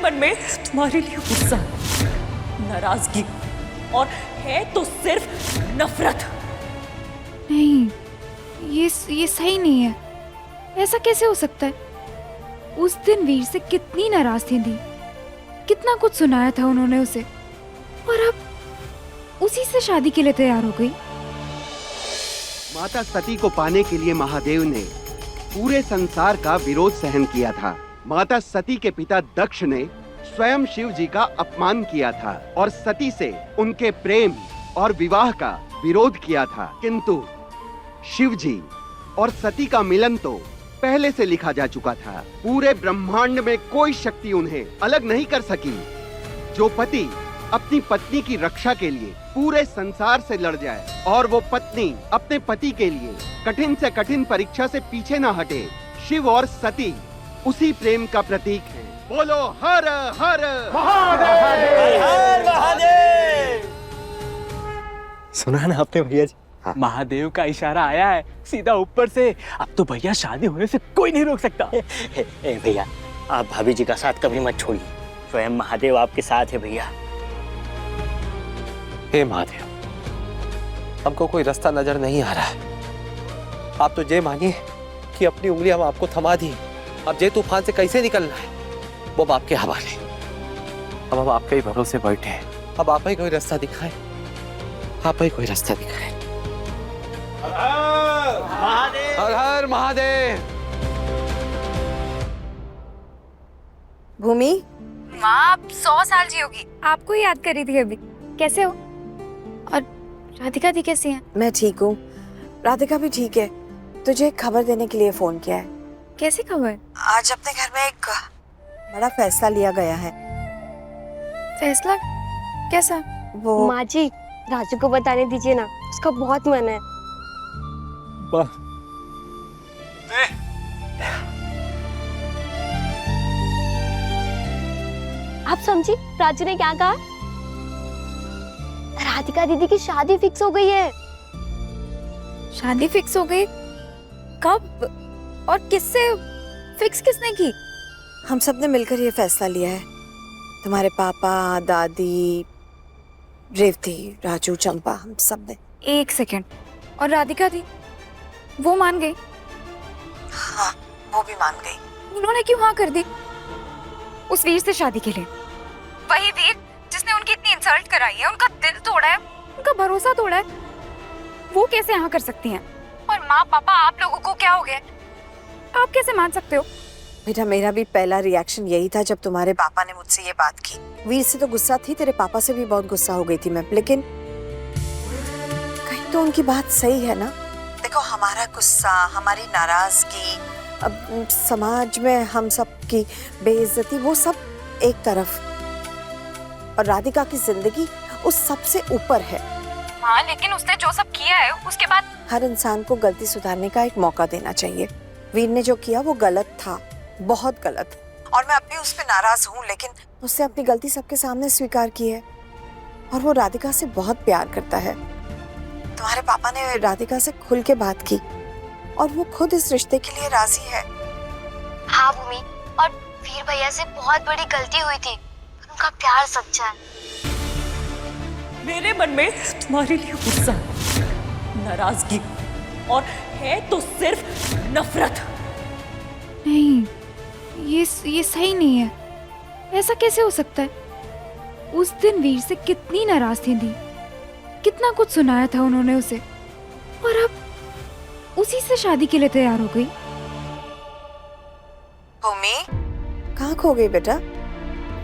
मन में तुम्हारे लिए गुस्सा, नाराजगी और है तो सिर्फ नफरत। नहीं, ये सही नहीं है। ऐसा कैसे हो सकता है? उस दिन वीर से कितनी नाराज थी दी, कितना कुछ सुनाया था उन्होंने उसे, और अब उसी से शादी के लिए तैयार हो गई। माता सती को पाने के लिए महादेव ने पूरे संसार का विरोध सहन किया था। माता सती के पिता दक्ष ने स्वयं शिव जी का अपमान किया था और सती से उनके प्रेम और विवाह का विरोध किया था, किंतु शिव जी और सती का मिलन तो पहले से लिखा जा चुका था। पूरे ब्रह्मांड में कोई शक्ति उन्हें अलग नहीं कर सकी। जो पति अपनी पत्नी की रक्षा के लिए पूरे संसार से लड़ जाए और वो पत्नी अपने पति के लिए कठिन से कठिन परीक्षा से पीछे न हटे, शिव और सती उसी प्रेम का प्रतीक है। बोलो हर हर महादेव! हर महादेव! सुना ना आपने भैया जी? हाँ। महादेव का इशारा आया है सीधा ऊपर से। अब तो भैया शादी होने से कोई नहीं रोक सकता। भैया, आप भाभी जी का साथ कभी मत छोड़िए। स्वयं महादेव आपके साथ है भैया। हे महादेव, हमको कोई रास्ता नजर नहीं आ रहा है। आप तो ये मानिए कि अपनी उंगलियां हम आपको थमा दी। अब ये तूफान से कैसे निकलना है वो अब आपके हवाले। अब हम आपके ही भरोसे बैठे हैं। अब आप ही कोई रास्ता दिखाएं, आप ही कोई रास्ता दिखाएं। हर हर महादेव। भूमि, माँ आप 100 साल जियोगी। आपको ही याद करी थी अभी। कैसे हो? और राधिका दी कैसी हैं? मैं ठीक हूँ, राधिका भी ठीक है। तुझे एक खबर देने के लिए फोन किया है। कैसी खबर? आज अपने घर में एक बड़ा फैसला लिया गया है। फैसला? कैसा? वो माँ जी, राजू को बताने दीजिए ना, उसका बहुत मन है। आप समझी राजू ने क्या कहा? राधिका दीदी की शादी फिक्स हो गई है। शादी फिक्स हो गई? कब और किससे? फिक्स किसने की? हम सब ने मिलकर ये फैसला लिया है। तुम्हारे पापा, दादी, रेवती, राजू, चंपा, हम सब ने। एक सेकंड, और राधिका दी वो मान गई? हाँ, वो भी मान गई। उन्होंने क्यों हाँ कर दी? उस वीर से शादी के लिए? वही वीर जिसने उनकी इतनी इंसल्ट कराई है, उनका दिल तोड़ा है, उनका भरोसा तोड़ा है, वो कैसे हाँ कर सकती हैं? और माँ पापा आप लोगों को क्या हो गया? आप कैसे मान सकते हो? बेटा, मेरा भी पहला रिएक्शन यही था जब तुम्हारे पापा ने मुझसे ये बात की। वीर से तो गुस्सा थी, तेरे पापा से भी बहुत गुस्सा हो गई थी मैं, लेकिन कहीं तो उनकी बात सही है ना। देखो, हमारा गुस्सा, हमारी नाराजगी, अब समाज में हम सब की बेइज्जती, वो सब एक तरफ, और राधिका की जिंदगी उस सबसे ऊपर है। हाँ, लेकिन उसने जो सब किया है उसके बाद हर इंसान को गलती सुधारने का एक मौका देना चाहिए। वीर ने जो किया वो गलत था, बहुत गलत, और मैं अब भी उस पर नाराज हूँ, लेकिन उसने अपनी गलती सबके सामने स्वीकार की है और वो राधिका से बहुत प्यार करता है। तुम्हारे पापा ने राधिका से खुल के बात की और वो खुद इस रिश्ते के लिए राजी है। हाँ भूमि, और वीर भैया से बहुत बड़ी गलती हुई थी, उनका प्यार सच्चा है। मेरे मन में तुम्हारे लिए गुस्सा, नाराजगी और है तो सिर्फ नफरत। नहीं, ये सही नहीं है। ऐसा कैसे हो सकता है? उस दिन वीर से कितनी नाराज थी दी, कितना कुछ सुनाया था उन्होंने उसे, और अब उसी से शादी के लिए तैयार हो गई। भूमि, कहाँ खो गई बेटा?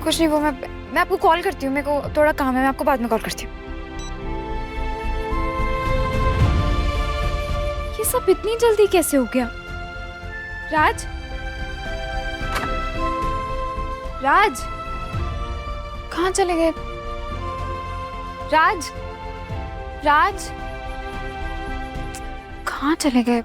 कुछ नहीं, वो मैं आपको कॉल करती हूँ, मेरे को थोड़ा काम है, मैं आपको बाद में कॉल करती हूँ। ये सब इतनी जल्दी कैसे हो गया? राज, राज कहाँ चले गए? राज, राज कहाँ चले गए?